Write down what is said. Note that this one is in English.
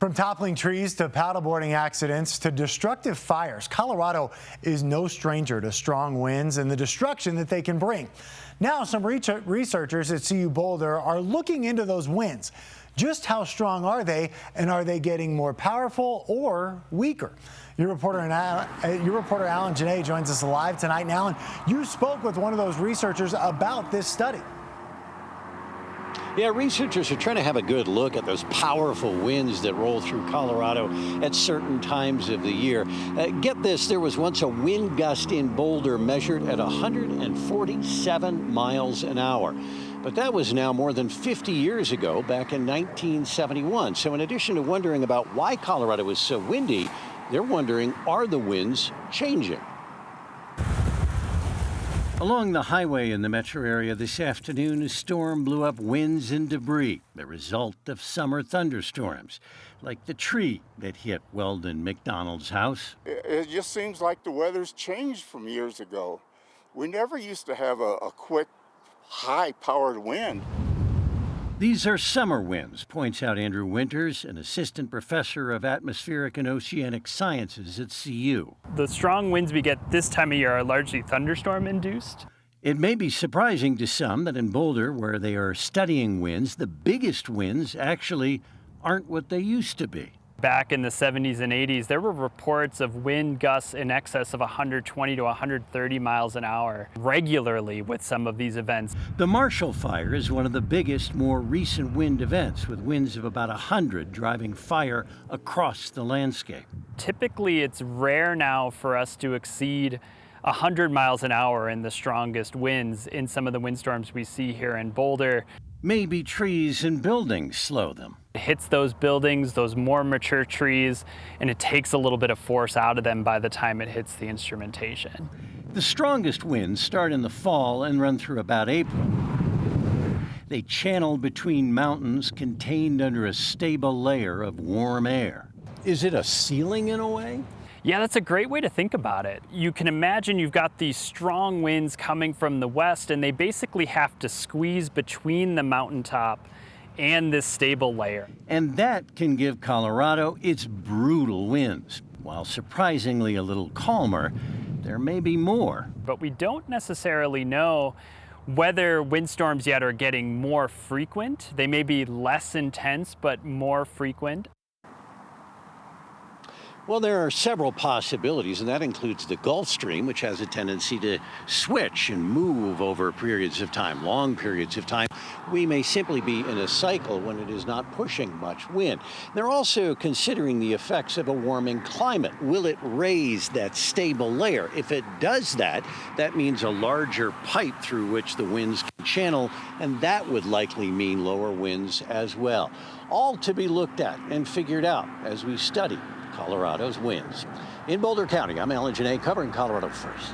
From toppling trees to paddleboarding accidents to destructive fires, Colorado is no stranger to strong winds and the destruction that they can bring. Now, some researchers at CU Boulder are looking into those winds. Just how strong are they, and are they getting more powerful or weaker? Your reporter Alan Janae joins us live tonight. And Alan, you spoke with one of those researchers about this study. Yeah, researchers are trying to have a good look at those powerful winds that roll through Colorado at certain times of the year. Get this, there was once a wind gust in Boulder measured at 147 miles an hour. But that was now more than 50 years ago, back in 1971. So in addition to wondering about why Colorado is so windy, they're wondering, are the winds changing? Along the highway in the metro area this afternoon, a storm blew up winds and debris, the result of summer thunderstorms, like the tree that hit Weldon McDonald's house. It just seems like the weather's changed from years ago. We never used to have a quick, high-powered wind. These are summer winds, points out Andrew Winters, an assistant professor of atmospheric and oceanic sciences at CU. The strong winds we get this time of year are largely thunderstorm induced. It may be surprising to some that in Boulder, where they are studying winds, the biggest winds actually aren't what they used to be. Back in the 70s and 80s, there were reports of wind gusts in excess of 120 to 130 miles an hour regularly with some of these events. The Marshall Fire is one of the biggest, more recent wind events, with winds of about 100 driving fire across the landscape. Typically, it's rare now for us to exceed 100 miles an hour in the strongest winds in some of the windstorms we see here in Boulder. Maybe trees and buildings slow them. It hits those buildings, those more mature trees, and it takes a little bit of force out of them by the time it hits the instrumentation. The strongest winds start in the fall and run through about April. They channel between mountains contained under a stable layer of warm air. Is it a ceiling in a way? Yeah, that's a great way to think about it. You can imagine you've got these strong winds coming from the west, and they basically have to squeeze between the mountaintop and this stable layer. And that can give Colorado its brutal winds. While surprisingly a little calmer, there may be more. But we don't necessarily know whether windstorms yet are getting more frequent. They may be less intense, but more frequent. Well, there are several possibilities, and that includes the Gulf Stream, which has a tendency to switch and move over periods of time, long periods of time. We may simply be in a cycle when it is not pushing much wind. They're also considering the effects of a warming climate. Will it raise that stable layer? If it does that, that means a larger pipe through which the winds can channel, and that would likely mean lower winds as well. All to be looked at and figured out as we study Colorado's winds. In Boulder County, I'm Alan Janae, covering Colorado First.